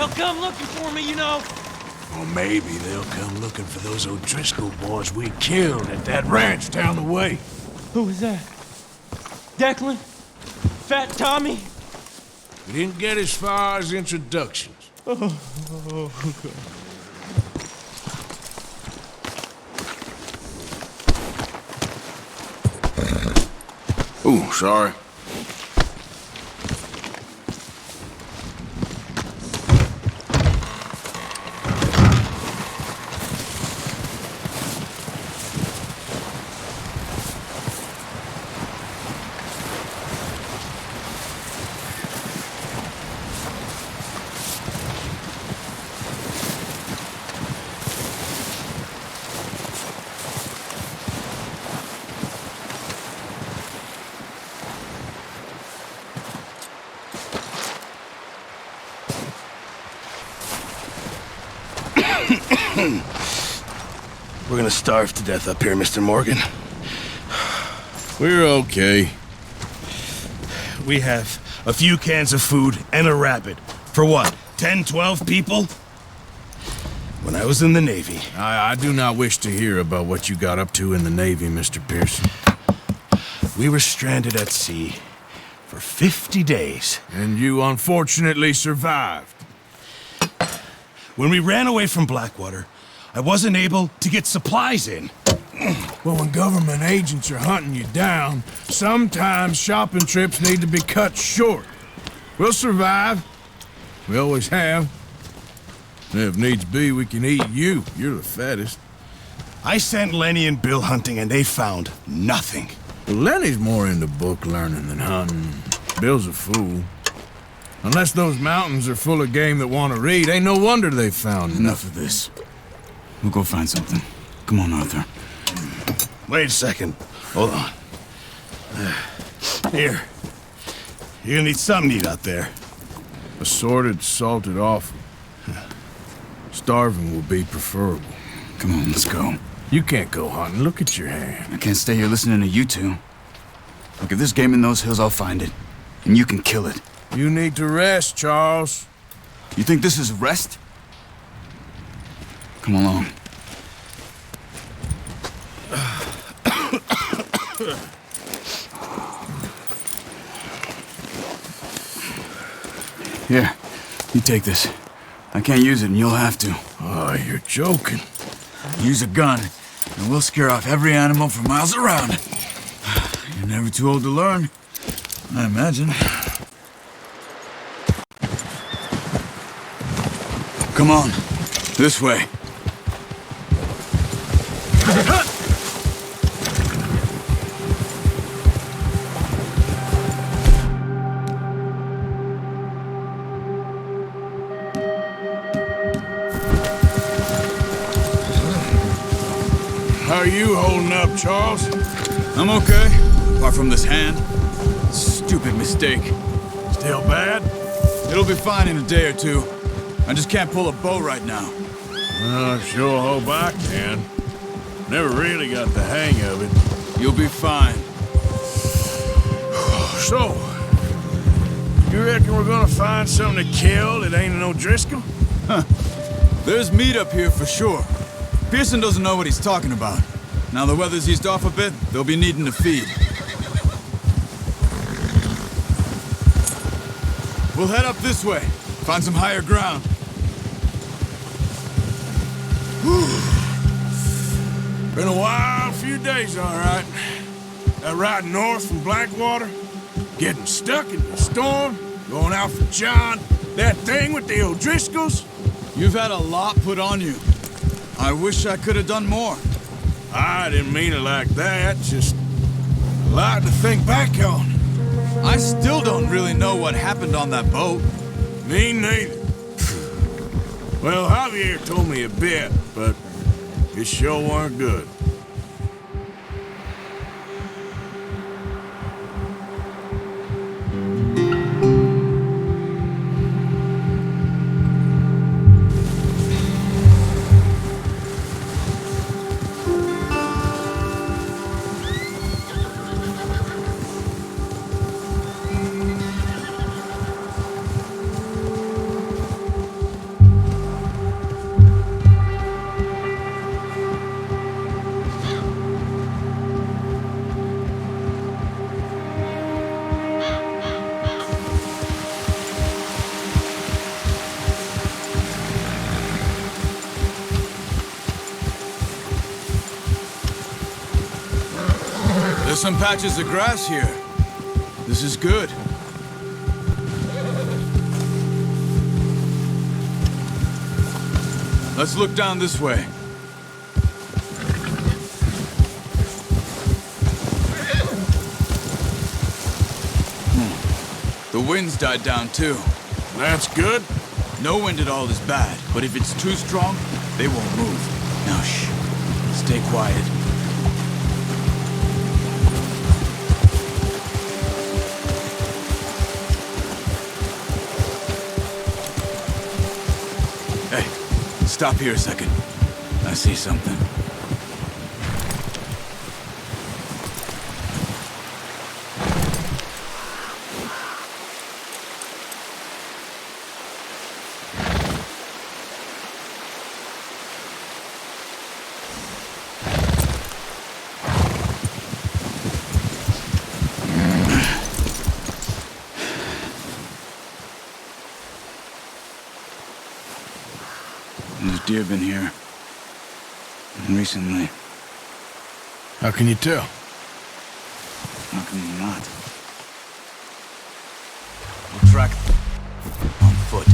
They'll come looking for me, you know. Or maybe they'll come looking for those O'Driscoll boys we killed at that ranch down the way. Who was that? Declan? Fat Tommy? We didn't get as far as introductions. Ooh, sorry. We're gonna starve to death up here, Mr. Morgan. We're okay. We have a few cans of food and a rabbit. For what, 10, 12 people? When I was in the Navy... I do not wish to hear about what you got up to in the Navy, Mr. Pearson. We were stranded at sea for 50 days. And you unfortunately survived. When we ran away from Blackwater, I wasn't able to get supplies in. Well, when government agents are hunting you down, sometimes shopping trips need to be cut short. We'll survive. We always have. And if needs be, we can eat you. You're the fattest. I sent Lenny and Bill hunting, and they found nothing. Well, Lenny's more into book learning than hunting. Bill's a fool. Unless those mountains are full of game that want to read, ain't no wonder they found Enough of this. We'll go find something. Come on, Arthur. Wait a second. Hold on. Here. You're gonna need something to eat out there. Assorted, salted offal. Starving will be preferable. Come on, let's go. You can't go hunting. Look at your hand. I can't stay here listening to you two. Look, if there's game in those hills, I'll find it. And you can kill it. You need to rest, Charles. You think this is rest? Come along. Here, you take this. I can't use it, and you'll have to. Oh, you're joking. Use a gun, and we'll scare off every animal for miles around. You're never too old to learn, I imagine. Come on, this way. How are you holding up, Charles? I'm okay, apart from this hand. Stupid mistake. Still bad? It'll be fine in a day or two. I just can't pull a bow right now. I sure hope I can. Never really got the hang of it. You'll be fine. So, you reckon we're gonna find something to kill that ain't an O'Driscoll? Huh. There's meat up here for sure. Pearson doesn't know what he's talking about. Now the weather's eased off a bit, they'll be needing to feed. We'll head up this way. Find some higher ground. Been a wild few days, all right. That ride north from Blackwater, getting stuck in the storm, going out for John, that thing with the O'Driscolls. You've had a lot put on you. I wish I could have done more. I didn't mean it like that, just a lot to think back on. I still don't really know what happened on that boat. Me neither. Well, Javier told me a bit, but it sure weren't good. some patches of grass here. This is good. Let's look down this way. The wind's died down too. That's good. No wind at all is bad, but if it's too strong, they won't move. Now shh. Stay quiet. Hey, stop here a second. I see something. There's deer been here. Recently. How can you tell? How can you not? We'll track on foot.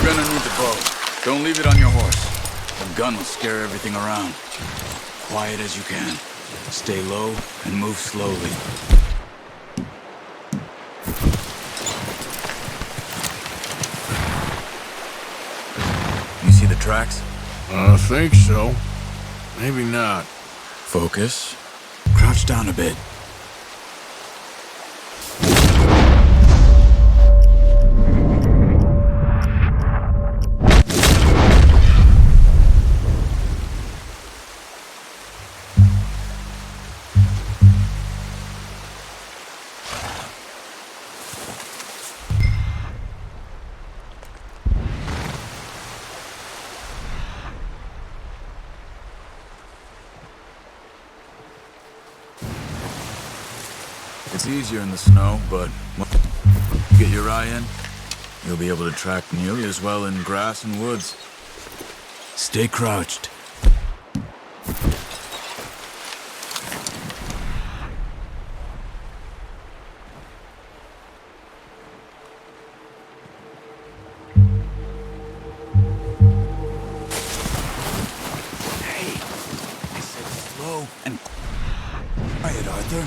You're gonna need the bow. Don't leave it on your horse. The gun will scare everything around. Quiet as you can. Stay low and move slowly. You see the tracks? I think so. Maybe not. Focus. Crouch down a bit. It's easier in the snow, but once you get your eye in, you'll be able to track nearly as well in grass and woods. Stay crouched. Hey, I said slow and quiet, Arthur.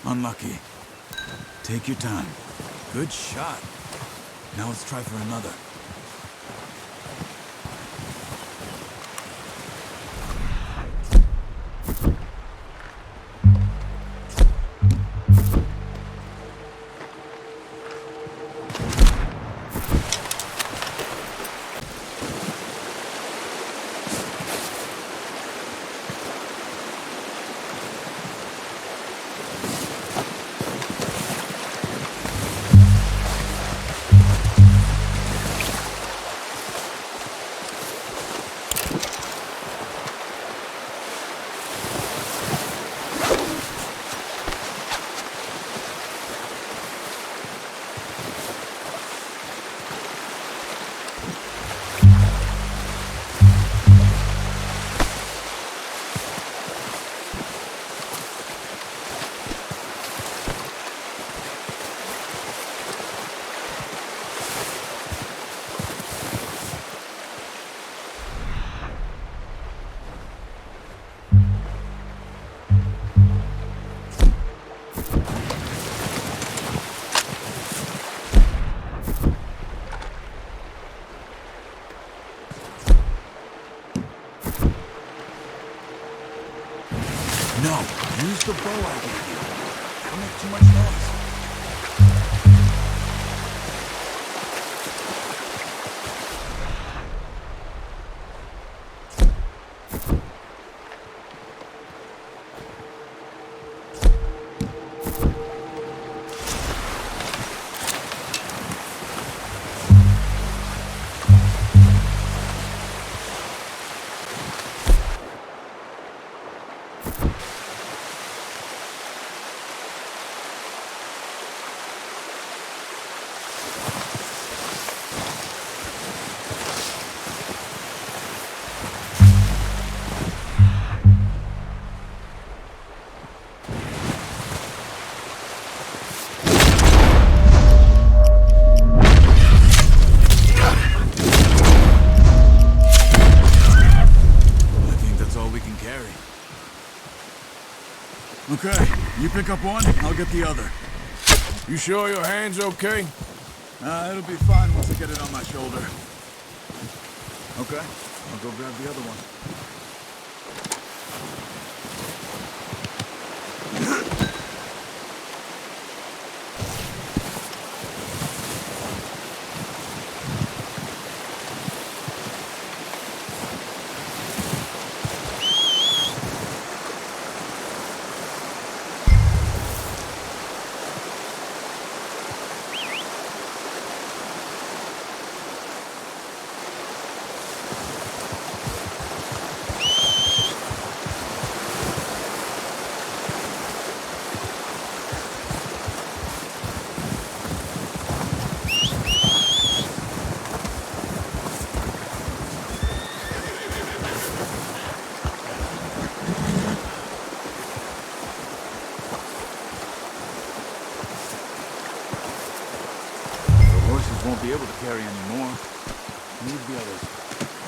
Unlucky. Take your time. Good shot. Now let's try for another. just a bow idea. Don't make too much noise. Okay, you pick up one, I'll get the other. You sure your hand's okay? It'll be fine once I get it on my shoulder. Okay, I'll go grab the other one. Won't be able to carry any more. Need the others.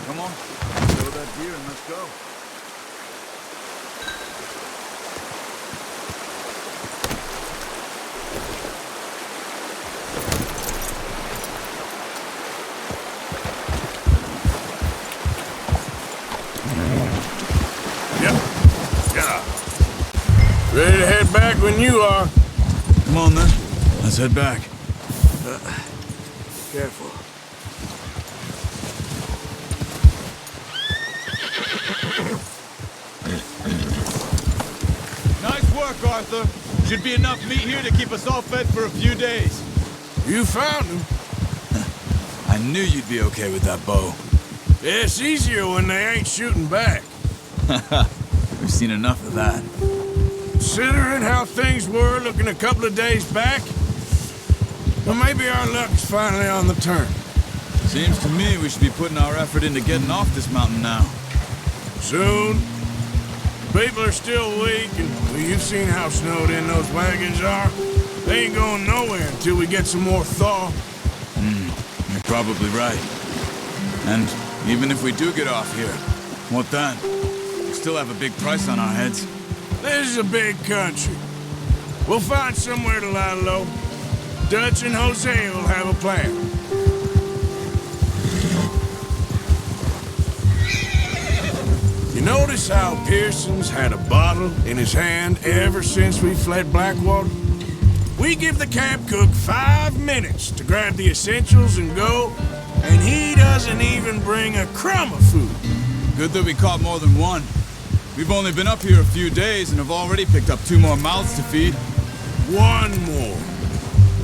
Come on, throw that deer and let's go. Yep. Yeah. Ready to head back when you are. Come on then, let's head back. Careful. Nice work, Arthur. Should be enough meat here to keep us all fed for a few days. You found him. I knew you'd be okay with that bow. It's easier when they ain't shooting back. We've seen enough of that. Considering how things were looking a couple of days back, well, maybe our luck's finally on the turn. Seems to me we should be putting our effort into getting off this mountain now. Soon. People are still weak, and well, you've seen how snowed in those wagons are. They ain't going nowhere until we get some more thaw. You're probably right. And even if we do get off here, what then? We still have a big price on our heads. This is a big country. We'll find somewhere to lie low. Dutch and Jose will have a plan. You notice how Pearson's had a bottle in his hand ever since we fled Blackwater? We give the camp cook 5 minutes to grab the essentials and go, and he doesn't even bring a crumb of food. Good that we caught more than one. We've only been up here a few days and have already picked up 2 more mouths to feed. 1 more.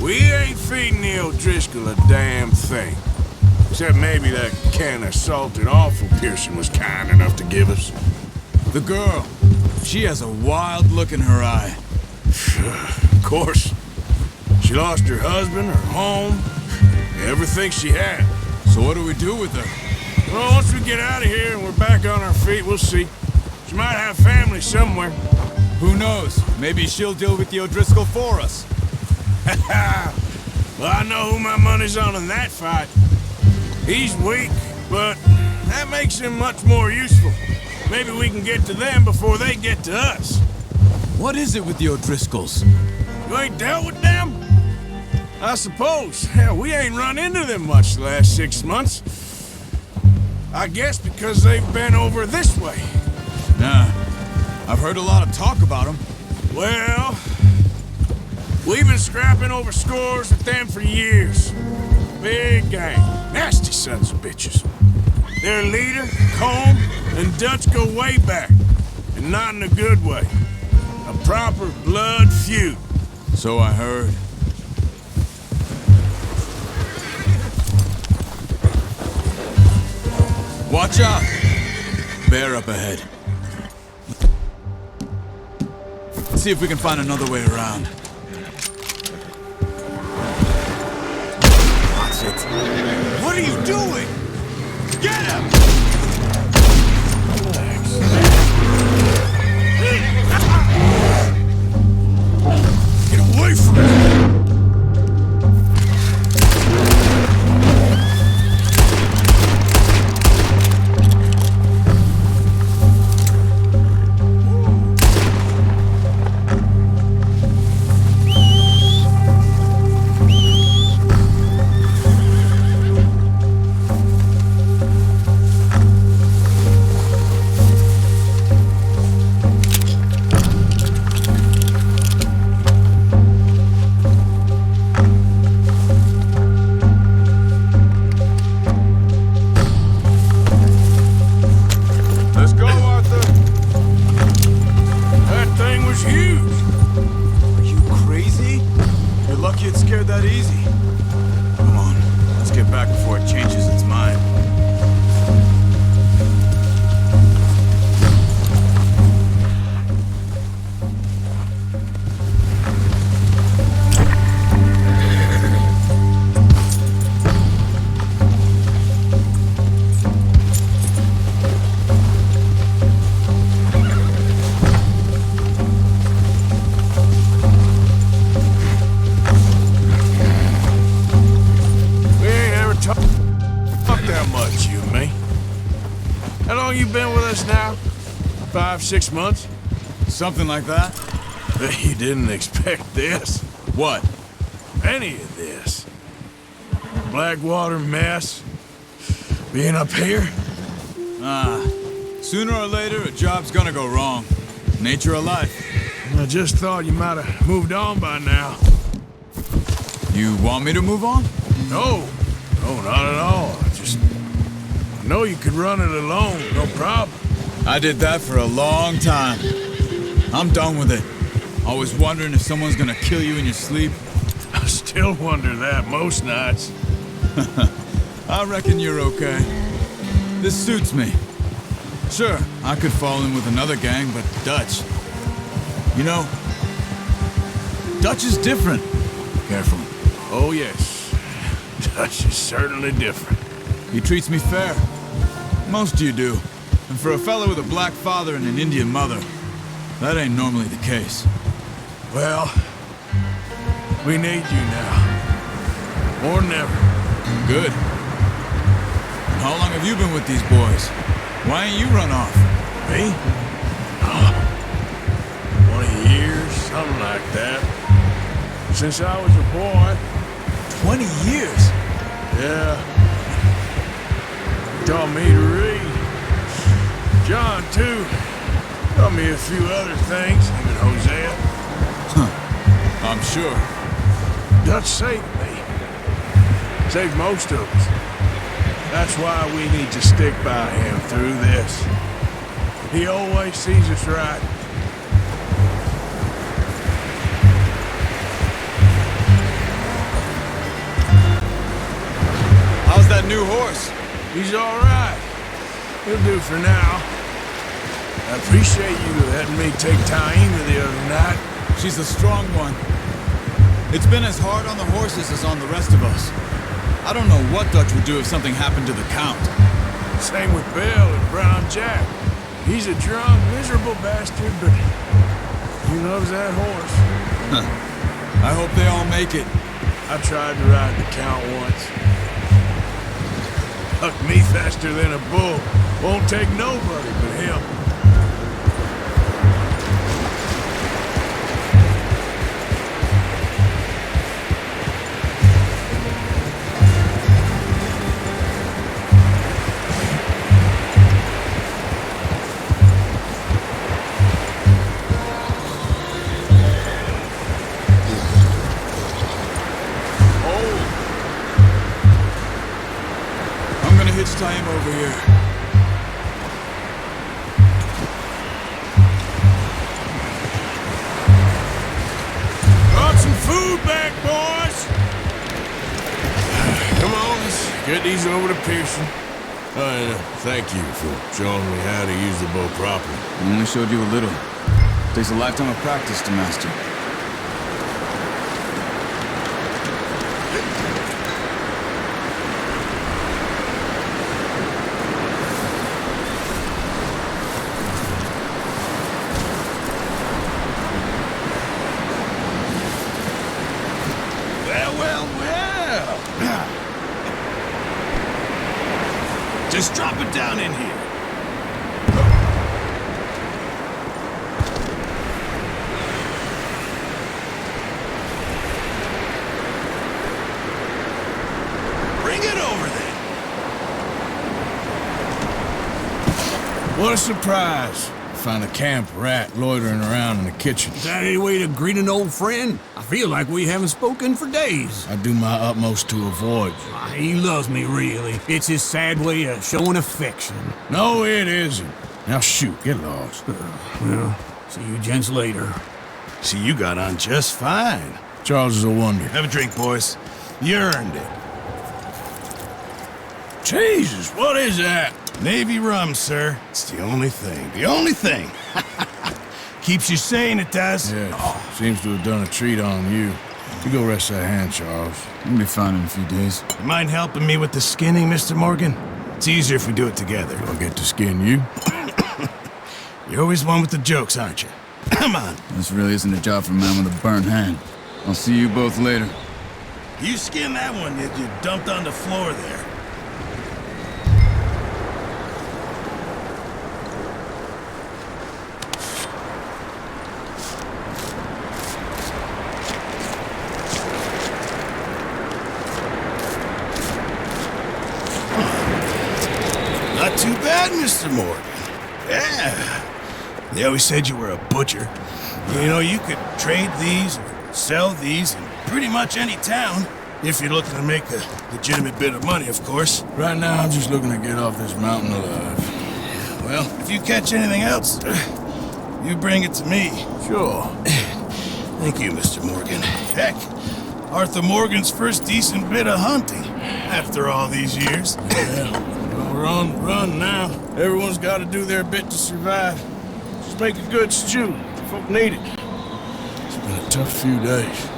We ain't feeding the O'Driscoll a damn thing. Except maybe that can of salted offal Pearson was kind enough to give us. The girl. She has a wild look in her eye. Of course. She lost her husband, her home, everything she had. So what do we do with her? Well, once we get out of here and we're back on our feet, we'll see. She might have family somewhere. Who knows? Maybe she'll deal with the O'Driscoll for us. Well, I know who my money's on in that fight. He's weak, but that makes him much more useful. Maybe we can get to them before they get to us. What is it with the O'Driscolls? You ain't dealt with them? I suppose. Hell, we ain't run into them much the last 6 months. I guess because they've been over this way. Nah. I've heard a lot of talk about them. Well, we've been scrapping over scores with them for years. Big gang, nasty sons of bitches. Their leader, Combe, and Dutch go way back, and not in a good way. A proper blood feud. So I heard. Watch out! Bear up ahead. Let's see if we can find another way around. Watch it. What are you doing? Get him! Get away from me! How long you been with us now? 5, 6 months? Something like that? You didn't expect this. What? Any of this. Blackwater mess. Being up here? Sooner or later, a job's gonna go wrong. Nature of life. I just thought you might have moved on by now. You want me to move on? No. No, not at all. I know you could run it alone, no problem. I did that for a long time. I'm done with it. Always wondering if someone's gonna kill you in your sleep. I still wonder that most nights. I reckon you're okay. This suits me. Sure, I could fall in with another gang, but Dutch... You know, Dutch is different. Careful. Oh, yes. Dutch is certainly different. He treats me fair. Most of you do. And for a fella with a black father and an Indian mother, that ain't normally the case. Well, we need you now. More than ever. Good. How long have you been with these boys? Why ain't you run off? Me? 20 years, something like that. Since I was a boy. 20 years? Yeah. Taught me to read. John, too. Taught me a few other things, even Hosea. I'm sure. Dutch saved me. Saved most of us. That's why we need to stick by him through this. He always sees us right. How's that new horse? He's all right. He'll do for now. I appreciate you letting me take Taima the other night. She's a strong one. It's been as hard on the horses as on the rest of us. I don't know what Dutch would do if something happened to the Count. Same with Bell and Brown Jack. He's a drunk, miserable bastard, but he loves that horse. I hope they all make it. I tried to ride the Count once. Hucked me faster than a bull. Won't take nobody but him. tie him over here. Brought some food back, boys. Come on, let's get these over to Pearson. And thank you for showing me how to use the bow properly. I only showed you a little. Takes a lifetime of practice to master. Well. Just drop it down in here. Bring it over then. What a surprise. Find a camp rat loitering around in the kitchen. Is that any way to greet an old friend? I feel like we haven't spoken for days. I do my utmost to avoid you. He loves me, really. It's his sad way of showing affection. No, it isn't. Now shoot, get lost. Well, see you gents later. See, you got on just fine. Charles is a wonder. Have a drink, boys. You earned it. Jesus, what is that? Navy rum, sir. It's the only thing. The only thing. Keeps you sane, it does. Yeah, seems to have done a treat on you. You go rest that hand, Charles. I'll be fine in a few days. You mind helping me with the skinning, Mr. Morgan? It's easier if we do it together. I'll get to skin you. You're always one with the jokes, aren't you? Come on. This really isn't a job for a man with a burnt hand. I'll see you both later. You skin that one that you dumped on the floor there. Not too bad, Mr. Morgan. Yeah. They always said you were a butcher. You know, you could trade these or sell these in pretty much any town. If you're looking to make a legitimate bit of money, of course. Right now, I'm just looking to get off this mountain alive. Well, if you catch anything else, you bring it to me. Sure. Thank you, Mr. Morgan. Heck, Arthur Morgan's first decent bit of hunting after all these years. Yeah. We're on the run now. Everyone's got to do their bit to survive. Just make a good stew. Folk need it. It's been a tough few days.